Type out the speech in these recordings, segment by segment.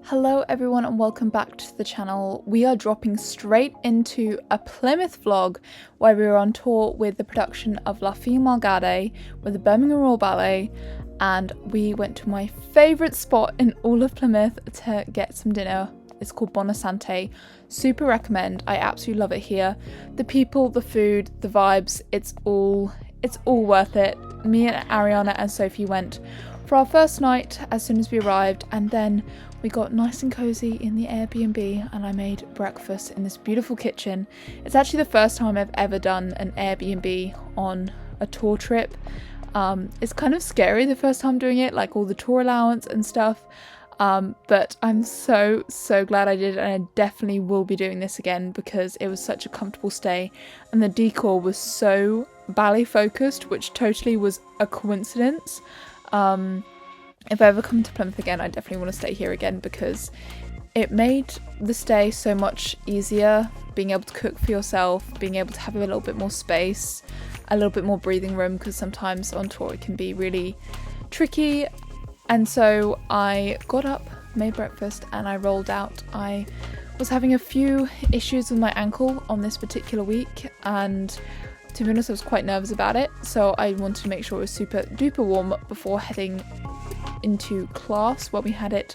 Hello everyone and welcome back to the channel. We are dropping straight into a Plymouth vlog where we were on tour with the production of La Fille Malgade with the Birmingham Royal Ballet, and we went to my favourite spot in all of Plymouth to get some dinner. It's called Bonasante. Super recommend. I absolutely love it here. The people, the food, the vibes, it's all worth it. Me and Ariana and Sophie went for our first night as soon as we arrived, and then we got nice and cozy in the Airbnb and I made breakfast in this beautiful kitchen. It's actually the first time I've ever done an Airbnb on a tour trip. It's kind of scary the first time doing it, like all the tour allowance and stuff. But I'm so glad I did, and I definitely will be doing this again because it was such a comfortable stay and the decor was so ballet focused, which totally was a coincidence. If I ever come to Plymouth again, I definitely want to stay here again because it made the stay so much easier, being able to cook for yourself, being able to have a little bit more space, a little bit more breathing room, because sometimes on tour it can be really tricky. And so I got up, made breakfast, and I rolled out. I was having a few issues with my ankle on this particular week, and to be honest I was quite nervous about it, so I wanted to make sure it was super duper warm before heading into class, where we had it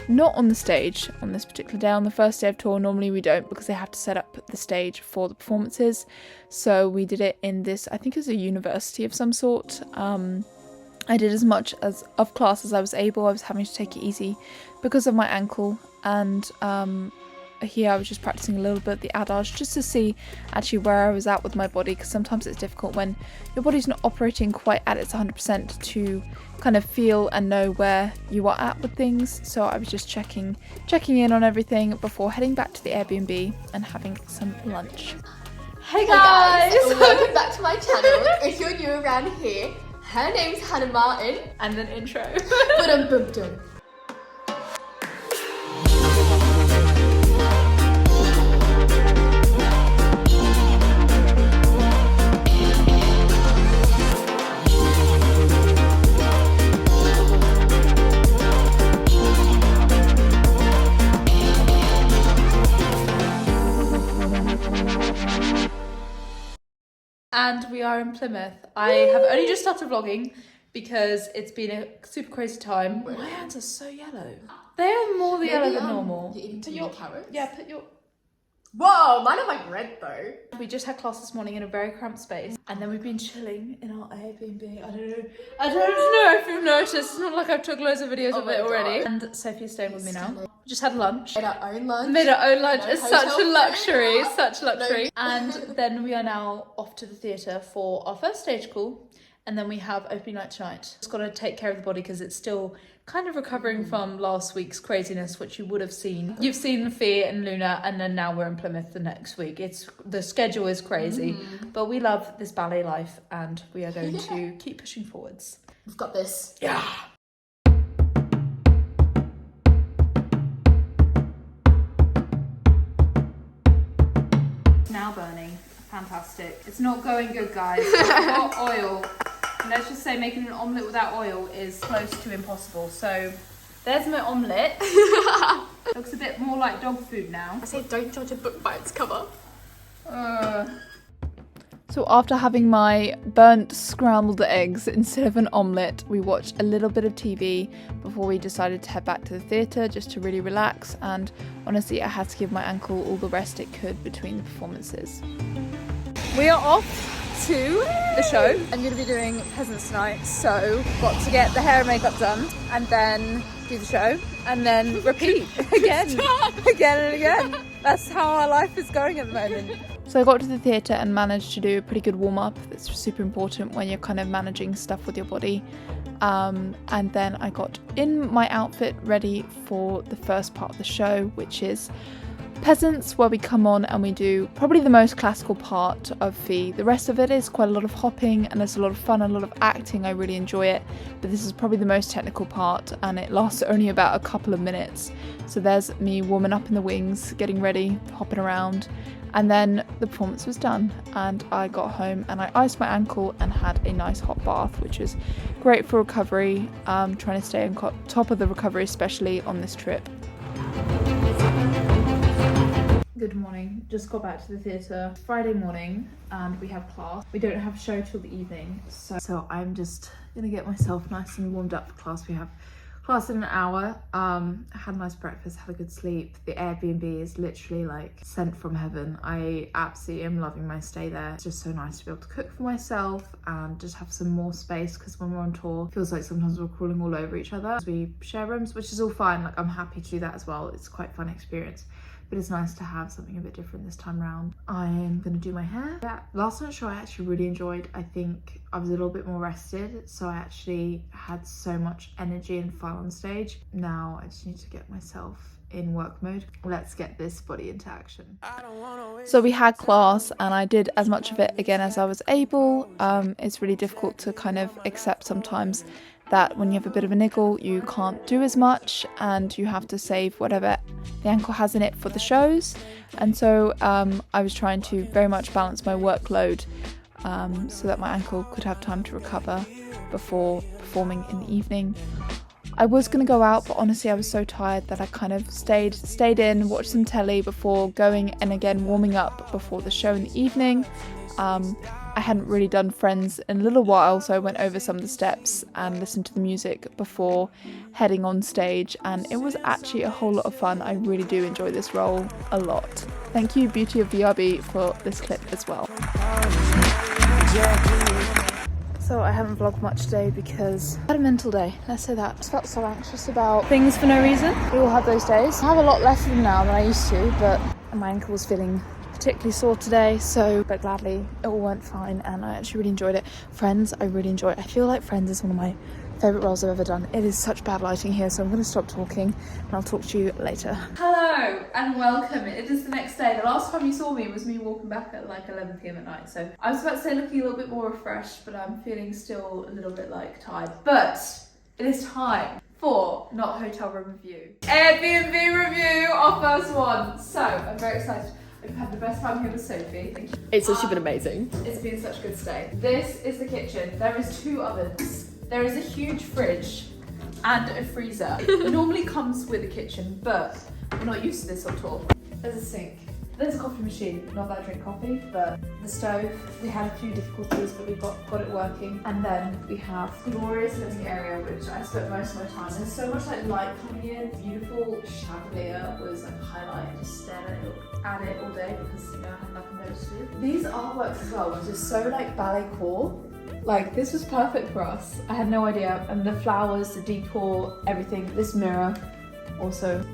not on the stage on this particular day. On the first day of tour normally we don't, because they have to set up the stage for the performances, so we did it in this, I think it's a university of some sort. I did as much as of class as I was able. I was having to take it easy because of my ankle, and here I was just practicing a little bit the adage just to see actually where I was at with my body, because sometimes it's difficult when your body's not operating quite at its 100% to kind of feel and know where you are at with things. So I was just checking in on everything before heading back to the Airbnb and having some lunch. Hey guys! Welcome back to my channel. If you're new around here, her name's Hannah Martin. And an intro. Ba-dum-bum-dum. And we are in Plymouth. I have only just started vlogging because it's been a super crazy time. My hands are so yellow. They are more yellow than normal. You're eating too many carrots? Yeah, put your... Whoa, mine are like red though. We just had class this morning in a very cramped space, and then we've been chilling in our Airbnb. I don't know if you've noticed. It's not like I've took loads of videos of it already. And Sophie's staying with me now. We just had lunch. Made our own lunch. It's such a luxury, such luxury. And then we are now off to the theatre for our first stage call, and then we have opening night tonight. Just got to take care of the body because it's still kind of recovering from last week's craziness, which you would have seen. You've seen Fia and Luna, and then now we're in Plymouth the next week. The schedule is crazy, but we love this ballet life and we are going to keep pushing forwards. We've got this. Yeah. It's now burning. Fantastic. It's not going good, guys. I've got oil. Let's just say making an omelette without oil is close to impossible. So there's my omelette. Looks a bit more like dog food now. I say don't judge a book by its cover. So after having my burnt scrambled eggs instead of an omelette, we watched a little bit of TV before we decided to head back to the theatre just to really relax, and honestly I had to give my ankle all the rest it could between the performances. We are off to the show. I'm going to be doing Peasants tonight, so got to get the hair and makeup done and then do the show and then repeat again and again. That's how our life is going at the moment. So I got to the theatre and managed to do a pretty good warm-up. That's super important when you're kind of managing stuff with your body. And then I got in my outfit ready for the first part of the show, which is Peasants, where we come on and we do probably the most classical part of Fee. The rest of it is quite a lot of hopping and there's a lot of fun, a lot of acting. I really enjoy it, but this is probably the most technical part and it lasts only about a couple of minutes. So there's me warming up in the wings, getting ready, hopping around, and then the performance was done and I got home and I iced my ankle and had a nice hot bath, which is great for recovery. Trying to stay on top of the recovery, especially on this trip. Good morning, just got back to the theatre. Friday morning and we have class. We don't have a show till the evening, so I'm just gonna get myself nice and warmed up for class. We have class in an hour. Had a nice breakfast, had a good sleep. The Airbnb is literally like sent from heaven. I absolutely am loving my stay there. It's just so nice to be able to cook for myself and just have some more space, because when we're on tour, it feels like sometimes we're crawling all over each other. We share rooms, which is all fine. Like, I'm happy to do that as well. It's quite a fun experience. But it's nice to have something a bit different this time around. I'm gonna do my hair. Yeah, last night's show I actually really enjoyed. I think I was a little bit more rested, so I actually had so much energy and fun on stage. Now I just need to get myself in work mode. Let's get this body into action. So we had class and I did as much of it again as I was able. It's really difficult to kind of accept sometimes that when you have a bit of a niggle, you can't do as much and you have to save whatever the ankle has in it for the shows. And so I was trying to very much balance my workload so that my ankle could have time to recover before performing in the evening. I was going to go out, but honestly I was so tired that I kind of stayed in, watched some telly before going and again warming up before the show in the evening. I hadn't really done Friends in a little while, so I went over some of the steps and listened to the music before heading on stage, and it was actually a whole lot of fun. I really do enjoy this role a lot. Thank you Beauty of BRB for this clip as well. So I haven't vlogged much today because I had a mental day, let's say that. I felt so anxious about things for no reason. We all have those days. I have a lot less of them now than I used to, but my ankle was feeling particularly sore today, but gladly it all went fine and I actually really enjoyed it. Friends, I really enjoy it. I feel like Friends is one of my favourite roles I've ever done. It is such bad lighting here, so I'm going to stop talking and I'll talk to you later. Hello and welcome. It is the next day. The last time you saw me was me walking back at like 11 p.m. at night, so I was about to say looking a little bit more refreshed, but I'm feeling still a little bit like tired. But it is time for Not Hotel Room Review. Airbnb review, our first one. So I'm very excited. We've had the best time here with Sophie. Thank you. It's actually been amazing. It's been such a good stay. This is the kitchen. There is 2 ovens. There is a huge fridge and a freezer. It normally comes with a kitchen, but we're not used to this on tour. There's a sink. There's a coffee machine. Not that I drink coffee, but the stove. We had a few difficulties, but we got it working. And then we have glorious living area, which I spent most of my time. There's so much like light coming in. Beautiful chandelier was like a highlight. I just stared at it all day because I had nothing better to do. These artworks as well were just so like ballet core. Like, this was perfect for us. I had no idea. And the flowers, the decor, everything. This mirror also.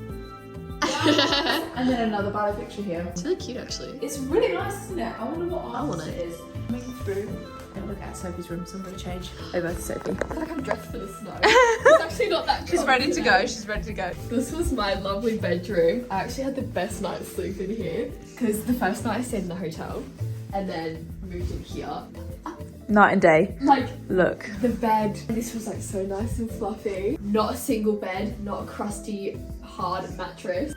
And then another ballet picture here. It's really cute actually. It's really nice, isn't it? I wonder what art it is. Coming through. And look at Sophie's room, so I'm going to change over to Sophie. I feel like I'm dressed for the snow. It's actually not that cold. She's ready to go. She's ready to go. This was my lovely bedroom. I actually had the best night's sleep in here because the first night I stayed in the hotel and then moved in here. Night and day. Like, look. The bed. This was like so nice and fluffy. Not a single bed, not a crusty, hard mattress.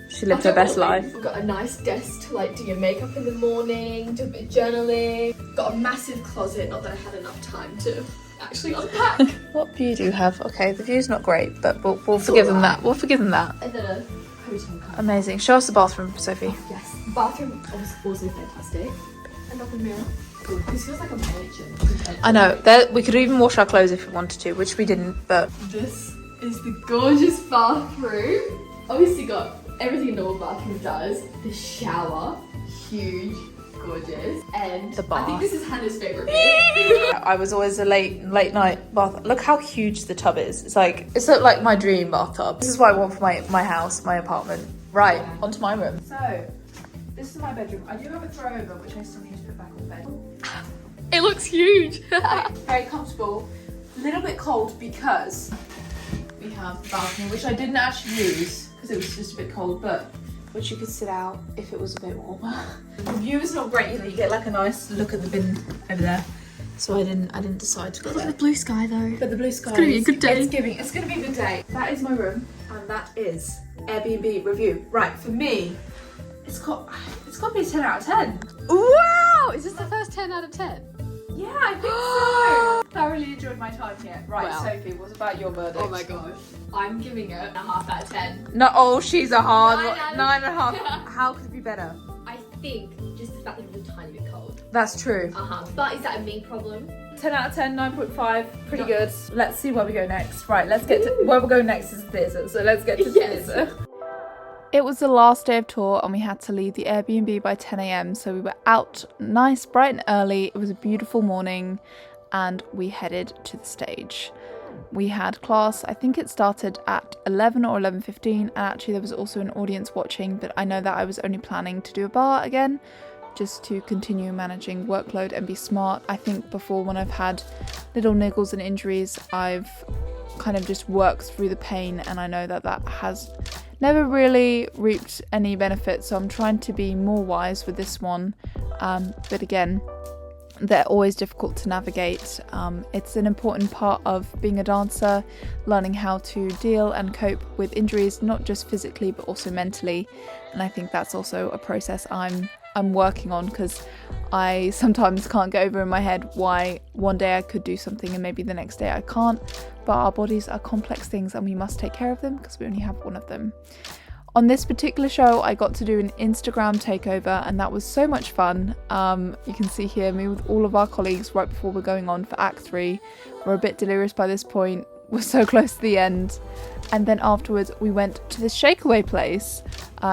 She lived her best life. We've got a nice desk to like do your makeup in the morning, do a bit of journaling. Got a massive closet, not that I had enough time to actually unpack. What view do you have? Okay, the view's not great, but we'll forgive them that. We'll forgive them that. And then a hotel card. Amazing. Show us the bathroom, Sophie. Yes. Bathroom was also fantastic. Another mirror. Ooh, this feels like a mansion. I know. We could even wash our clothes if we wanted to, which we didn't, but... This is the gorgeous bathroom. Obviously got everything a normal bathroom does. The shower, huge, gorgeous. And the bath. I think this is Hannah's favourite bit. I was always a late night bath. Look how huge the tub is. It's like my dream bathtub. This is what I want for my house, my apartment. Right, onto my room. So, this is my bedroom. I do have a throwover, which I still need to put back on the bed. It looks huge. Very comfortable. A little bit cold because we have the balcony, which I didn't actually use because it was just a bit cold, but which you could sit out if it was a bit warmer. The view is not great, you get like a nice look at the bin over there. So I didn't decide to go there. Look at the blue sky though. But the blue sky. It's gonna be a good day. It's gonna be a good day. That is my room, and that is Airbnb review. Right, for me, it's got to be a 10 out of 10. Wow! Is this the first 10 out of 10? Yeah, I think so. Thoroughly enjoyed my time here. Right, Well. Sophie, what about your verdict? Oh my gosh. I'm giving it a half out of 10. No, oh, she's a hard Nine one. out of 9.5. How could it be better? I think just the fact that it was a tiny bit cold. That's true. But is that a me problem? 10 out of 10, 9.5, pretty good. Let's see where we go next. Right, let's get to where we're going next is the theatre, so let's get to the Yes. theatre. It was the last day of tour and we had to leave the Airbnb by 10 a.m. So we were out nice, bright and early. It was a beautiful morning and we headed to the stage. We had class, I think it started at 11 or 11:15, and actually there was also an audience watching, but I know that I was only planning to do a bar again, just to continue managing workload and be smart. I think before, when I've had little niggles and injuries, I've kind of just worked through the pain, and I know that that has never really reaped any benefit, so I'm trying to be more wise with this one. But again, they're always difficult to navigate. It's an important part of being a dancer, learning how to deal and cope with injuries, not just physically but also mentally. And I think that's also a process I'm working on, because I sometimes can't get over in my head why one day I could do something and maybe the next day I can't. But our bodies are complex things and we must take care of them because we only have one of them. On this particular show, I got to do an Instagram takeover and that was so much fun. You can see here me with all of our colleagues right before we're going on for Act 3. We're a bit delirious by this point. We're so close to the end. And then afterwards, we went to this shakeaway place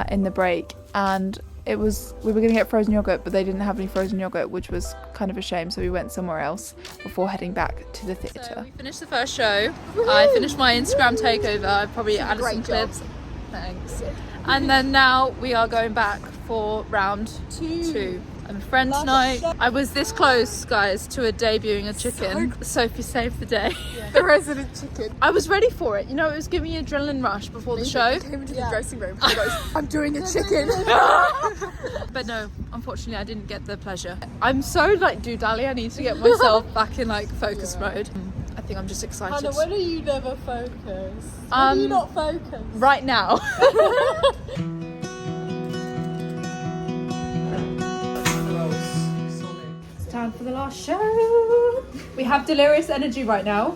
in the break, and we were going to get frozen yogurt, but they didn't have any frozen yogurt, which was kind of a shame, so we went somewhere else before heading back to the theatre. So we finished the first show. I finished my Instagram takeover. I probably added some clips. Thanks. And then now we are going back for round 2 and friends night. I was this close, guys, to debuting a chicken. Sophie saved the day. Yeah. The resident chicken. I was ready for it. You know, it was giving me an adrenaline rush before the show. I came into the dressing room and goes, I'm doing a chicken. But no, unfortunately I didn't get the pleasure. I'm so like doodally. I need to get myself back in like focus mode. I think I'm just excited. Hannah, when are you never focused? When are you not focused? Right now. It's time for the last show. We have delirious energy right now.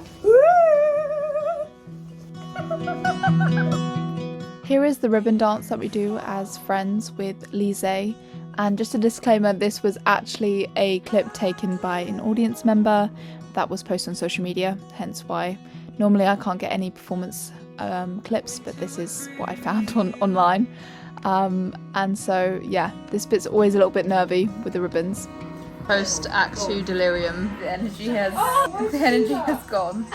Here is the ribbon dance that we do as friends with Lise. And just a disclaimer, this was actually a clip taken by an audience member that was posted on social media, hence why normally I can't get any performance clips, but this is what I found online. And so yeah, this bit's always a little bit nervy with the ribbons. Post Act 2 delirium. The energy has gone.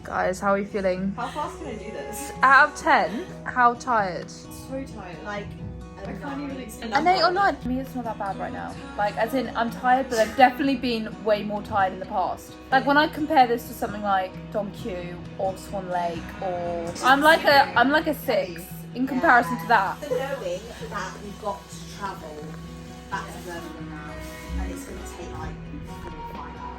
Guys, how are you feeling? How fast can I do this? Out of 10, how tired? So tired. Like, I can't even explain. An 8 or 9. For me, it's not that bad right now. Like, as in, I'm tired, but I've definitely been way more tired in the past. Like, when I compare this to something like Don Q or Swan Lake, or I'm like a 6 in comparison to that. The knowing that we've got to travel back to Birmingham now, and it's going to take like 5 hours.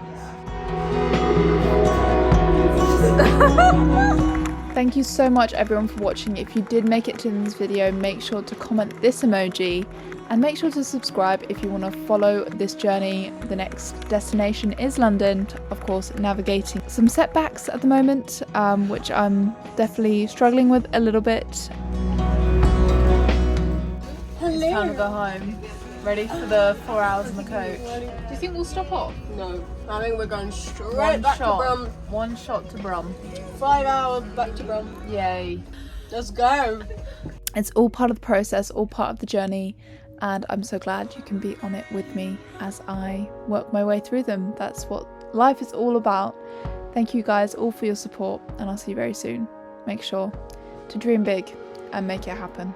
Thank you so much everyone for watching. If you did make it to this video, make sure to comment this emoji and make sure to subscribe if you want to follow this journey. The next destination is London, of course, navigating some setbacks at the moment, which I'm definitely struggling with a little bit. It's time to go home. Ready for the 4 hours in the coach. Do you think we'll stop off? No. I think we're going straight back to Brum. One shot to Brum. 5 hours back to Brum. Yay. Let's go. It's all part of the process, all part of the journey, and I'm so glad you can be on it with me as I work my way through them. That's what life is all about. Thank you guys all for your support, and I'll see you very soon. Make sure to dream big and make it happen.